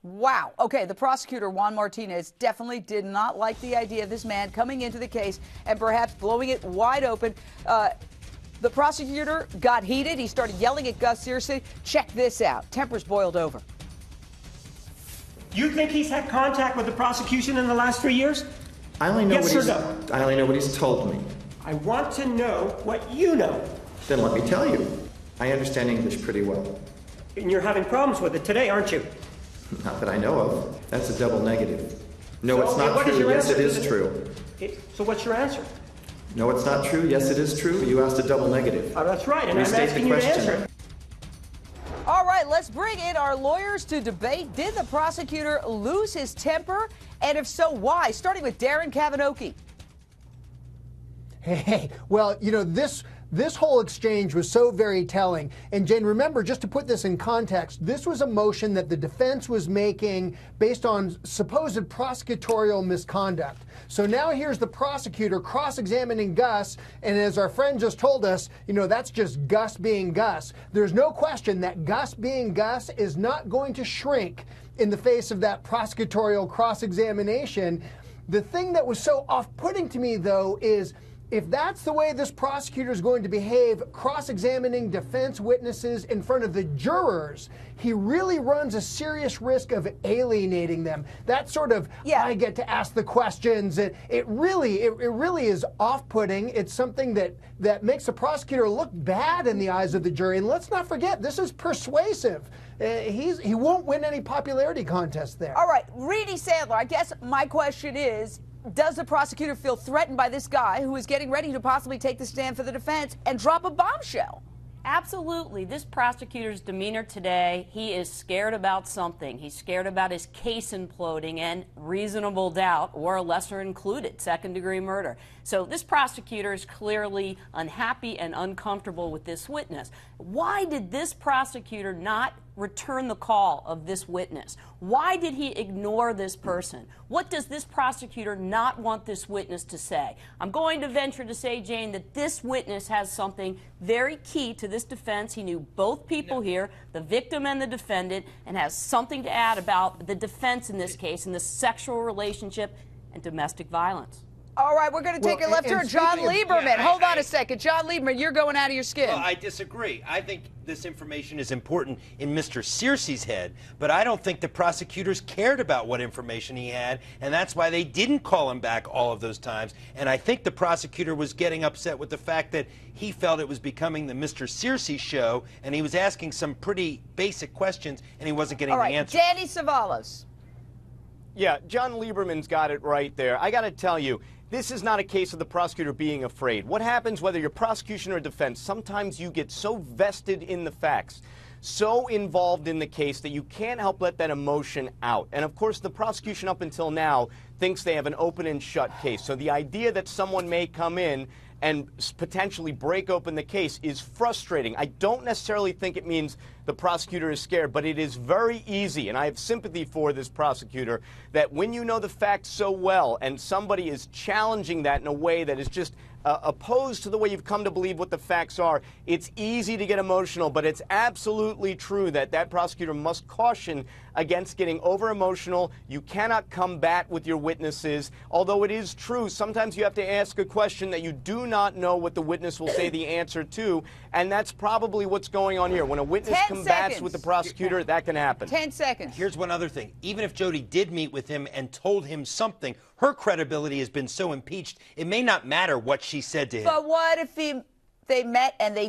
Wow. Okay, the prosecutor, Juan Martinez, definitely did not like the idea of this man coming into the case and perhaps blowing it wide open. The prosecutor got heated. He started yelling at Gus Searcy. Check this out. Tempers boiled over. You think he's had contact with the prosecution in the last 3 years? I only know Yes or no? I only know what he's told me. I want to know what you know. Then let me tell you. I understand English pretty well. And you're having problems with it today, aren't you? Not that I know of. That's a double negative. No, So, it's okay, not what is true. your Yes, answer? it is true. So what's your answer? No, it's not true. Yes, it is true. You asked a double negative. Oh, that's right, and I'm Restate asking the you to question. answer it. All right, let's bring in our lawyers to debate. Did the prosecutor lose his temper? And if so, why? Starting with Darren Kavanaugh. Hey, well, you know, this whole exchange was so very telling. And Jane, remember, just to put this in context, this was a motion that the defense was making based on supposed prosecutorial misconduct. So now here's the prosecutor cross-examining Gus, and as our friend just told us, you know, that's just Gus being Gus. There's no question that Gus being Gus is not going to shrink in the face of that prosecutorial cross-examination. The thing that was so off-putting to me, though, is if that's the way this prosecutor is going to behave, cross-examining defense witnesses in front of the jurors, he really runs a serious risk of alienating them. That sort of, I get to ask the questions. It really is off-putting. It's something that makes the prosecutor look bad in the eyes of the jury. And let's not forget, this is persuasive. He won't win any popularity contest there. All right, Reedy Sandler, I guess my question is, does the prosecutor feel threatened by this guy who is getting ready to possibly take the stand for the defense and drop a bombshell? Absolutely. This prosecutor's demeanor today, he is scared about something. He's scared about his case imploding and reasonable doubt, or a lesser included, second-degree murder. So this prosecutor is clearly unhappy and uncomfortable with this witness. Why did this prosecutor not return the call of this witness? Why did he ignore this person? What does this prosecutor not want this witness to say? I'm going to venture to say, Jane, that this witness has something very key to this defense. He knew both people here, the victim and the defendant, and has something to add about the defense in this case, in the sexual relationship and domestic violence. All right, we're going to take a left turn. John Lieberman. Hold on a second. John Lieberman, you're going out of your skin. Well, I disagree. I think this information is important in Mr. Searcy's head, but I don't think the prosecutors cared about what information he had, and that's why they didn't call him back all of those times. And I think the prosecutor was getting upset with the fact that he felt it was becoming the Mr. Searcy show, and he was asking some pretty basic questions, and he wasn't getting the answers. Danny Savalas. Yeah, John Lieberman's got it right there. I got to tell you, this is not a case of the prosecutor being afraid. What happens, whether you're prosecution or defense, sometimes you get so vested in the facts, so involved in the case that you can't help let that emotion out. And of course, the prosecution up until now thinks they have an open and shut case. So the idea that someone may come in and potentially break open the case is frustrating. I don't necessarily think it means the prosecutor is scared, but it is very easy, and I have sympathy for this prosecutor, that when you know the facts so well and somebody is challenging that in a way that is just opposed to the way you've come to believe what the facts are, it's easy to get emotional, but it's absolutely true that that prosecutor must caution against getting over-emotional. You cannot combat with your witnesses, although it is true, sometimes you have to ask a question that you do not know what the witness will say the answer to, and that's probably what's going on here. When a witness combats with the prosecutor, that can happen. 10 seconds. Here's one other thing. Even if Jodi did meet with him and told him something, her credibility has been so impeached, it may not matter what she said to him. But what if they met and they